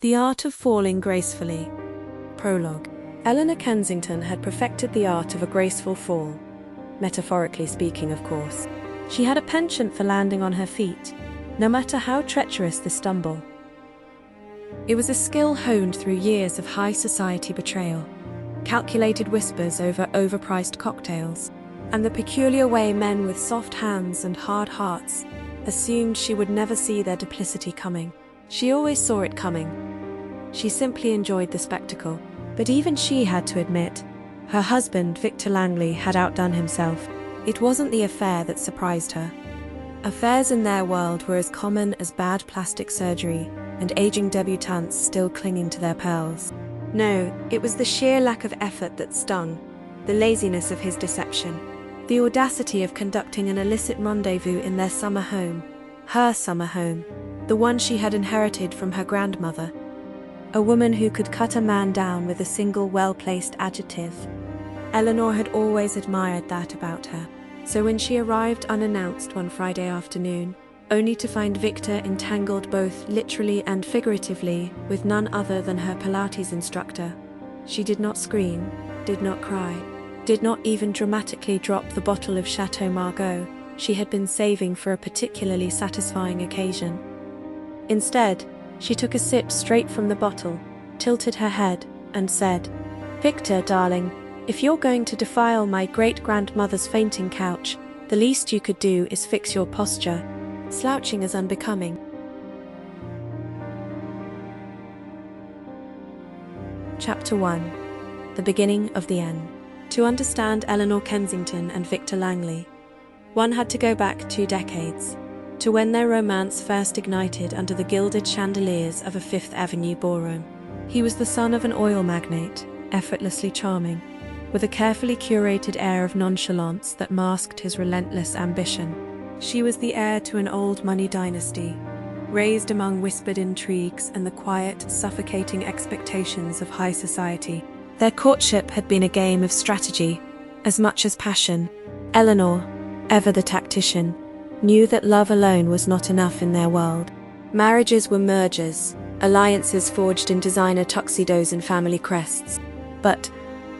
The Art of Falling Gracefully. Prologue. Eleanor Kensington had perfected the art of a graceful fall. Metaphorically speaking, of course. She had a penchant for landing on her feet, no matter how treacherous the stumble. It was a skill honed through years of high society betrayal, calculated whispers over overpriced cocktails, and the peculiar way men with soft hands and hard hearts assumed she would never see their duplicity coming. She always saw it coming. She simply enjoyed the spectacle, but even she had to admit, her husband, Victor Langley, had outdone himself. It wasn't the affair that surprised her. Affairs in their world were as common as bad plastic surgery and aging debutantes still clinging to their pearls. No, it was the sheer lack of effort that stung, the laziness of his deception, the audacity of conducting an illicit rendezvous in their summer home, her summer home, the one she had inherited from her grandmother. A woman who could cut a man down with a single well-placed adjective. Eleanor had always admired that about her. So when she arrived unannounced one Friday afternoon, only to find Victor entangled both literally and figuratively with none other than her Pilates instructor, she did not scream, did not cry, did not even dramatically drop the bottle of Chateau Margaux she had been saving for a particularly satisfying occasion. Instead, she took a sip straight from the bottle, tilted her head, and said, "Victor, darling, if you're going to defile my great-grandmother's fainting couch, the least you could do is fix your posture. Slouching is unbecoming." Chapter 1. The Beginning of the End. To understand Eleanor Kensington and Victor Langley, one had to go back 2 decades, to when their romance first ignited under the gilded chandeliers of a Fifth Avenue ballroom. He was the son of an oil magnate, effortlessly charming, with a carefully curated air of nonchalance that masked his relentless ambition. She was the heir to an old money dynasty, raised among whispered intrigues and the quiet, suffocating expectations of high society. Their courtship had been a game of strategy, as much as passion. Eleanor, ever the tactician, knew that love alone was not enough in their world. Marriages were mergers, alliances forged in designer tuxedos and family crests. But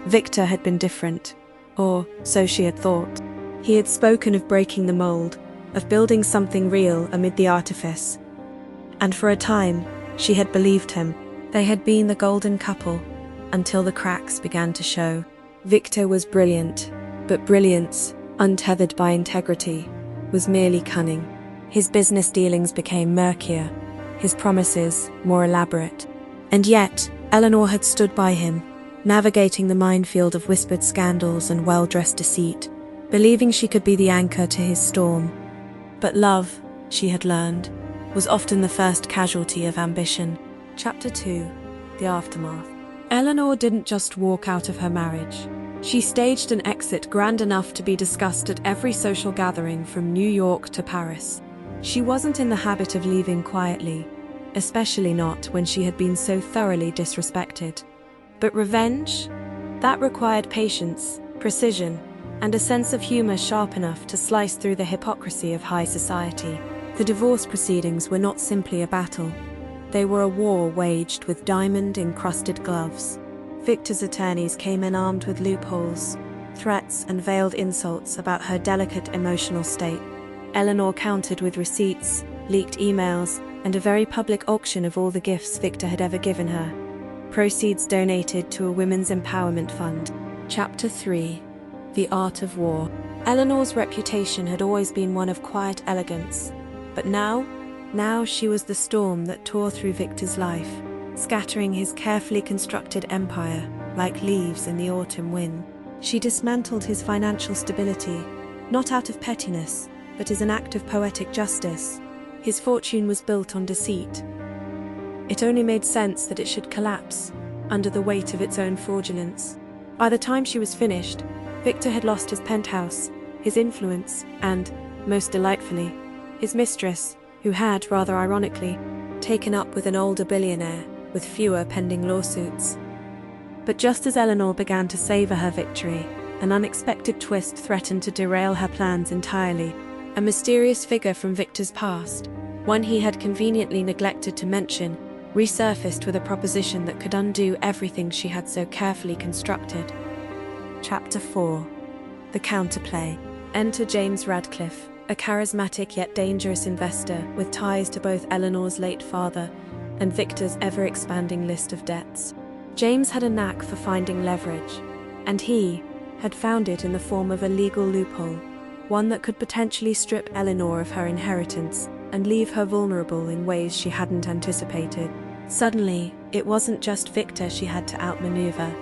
Victor had been different, or so she had thought. He had spoken of breaking the mold, of building something real amid the artifice. And for a time, she had believed him. They had been the golden couple, until the cracks began to show. Victor was brilliant, but brilliance, untethered by integrity, was merely cunning. His business dealings became murkier, his promises more elaborate. And yet, Eleanor had stood by him, navigating the minefield of whispered scandals and well-dressed deceit, believing she could be the anchor to his storm. But love, she had learned, was often the first casualty of ambition. Chapter 2. The Aftermath. Eleanor didn't just walk out of her marriage. She staged an exit grand enough to be discussed at every social gathering from New York to Paris. She wasn't in the habit of leaving quietly, especially not when she had been so thoroughly disrespected. But revenge? That required patience, precision, and a sense of humor sharp enough to slice through the hypocrisy of high society. The divorce proceedings were not simply a battle. They were a war waged with diamond-encrusted gloves. Victor's attorneys came in armed with loopholes, threats and veiled insults about her delicate emotional state. Eleanor countered with receipts, leaked emails, and a very public auction of all the gifts Victor had ever given her. Proceeds donated to a women's empowerment fund. Chapter 3. The Art of War. Eleanor's reputation had always been one of quiet elegance, but now she was the storm that tore through Victor's life, scattering his carefully constructed empire like leaves in the autumn wind. She dismantled his financial stability, not out of pettiness, but as an act of poetic justice. His fortune was built on deceit. It only made sense that it should collapse under the weight of its own fraudulence. By the time she was finished, Victor had lost his penthouse, his influence, and, most delightfully, his mistress, who had, rather ironically, taken up with an older billionaire with fewer pending lawsuits. But just as Eleanor began to savor her victory, an unexpected twist threatened to derail her plans entirely. A mysterious figure from Victor's past, one he had conveniently neglected to mention, resurfaced with a proposition that could undo everything she had so carefully constructed. Chapter 4. The Counterplay. Enter James Radcliffe, a charismatic yet dangerous investor with ties to both Eleanor's late father and Victor's ever-expanding list of debts. James had a knack for finding leverage, and he had found it in the form of a legal loophole, one that could potentially strip Eleanor of her inheritance and leave her vulnerable in ways she hadn't anticipated. Suddenly, it wasn't just Victor she had to outmaneuver.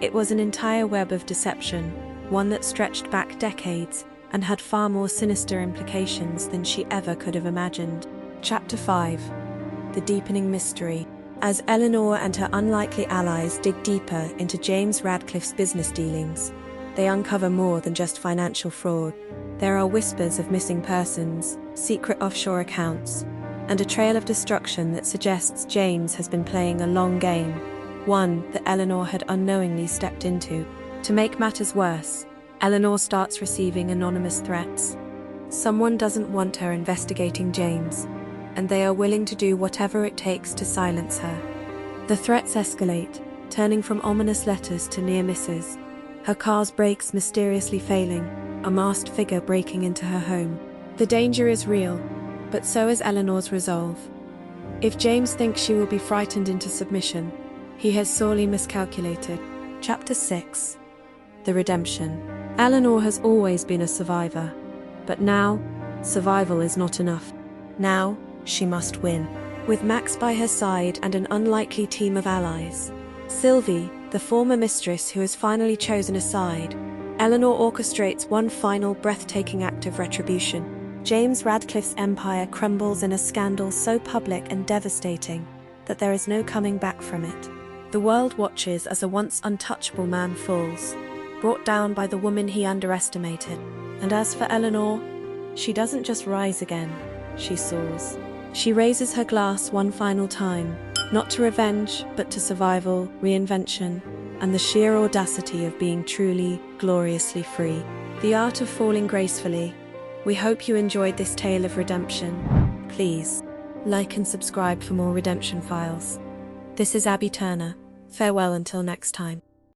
It was an entire web of deception, one that stretched back decades and had far more sinister implications than she ever could have imagined. Chapter 5. The Deepening Mystery. As Eleanor and her unlikely allies dig deeper into James Radcliffe's business dealings, they uncover more than just financial fraud. There are whispers of missing persons, secret offshore accounts, and a trail of destruction that suggests James has been playing a long game, one that Eleanor had unknowingly stepped into. To make matters worse, Eleanor starts receiving anonymous threats. Someone doesn't want her investigating James, and they are willing to do whatever it takes to silence her. The threats escalate, turning from ominous letters to near misses. Her car's brakes mysteriously failing, a masked figure breaking into her home. The danger is real, but so is Eleanor's resolve. If James thinks she will be frightened into submission, he has sorely miscalculated. Chapter 6. The Redemption. Eleanor has always been a survivor, but now, survival is not enough. Now, she must win. With Max by her side and an unlikely team of allies, Sylvie, the former mistress who has finally chosen a side, Eleanor orchestrates one final breathtaking act of retribution. James Radcliffe's empire crumbles in a scandal so public and devastating that there is no coming back from it. The world watches as a once untouchable man falls, brought down by the woman he underestimated. And as for Eleanor, she doesn't just rise again, she soars. She raises her glass one final time, not to revenge, but to survival, reinvention, and the sheer audacity of being truly, gloriously free. The Art of Falling Gracefully. We hope you enjoyed this tale of redemption. Please, like and subscribe for more redemption files. This is Abby Turner. Farewell until next time.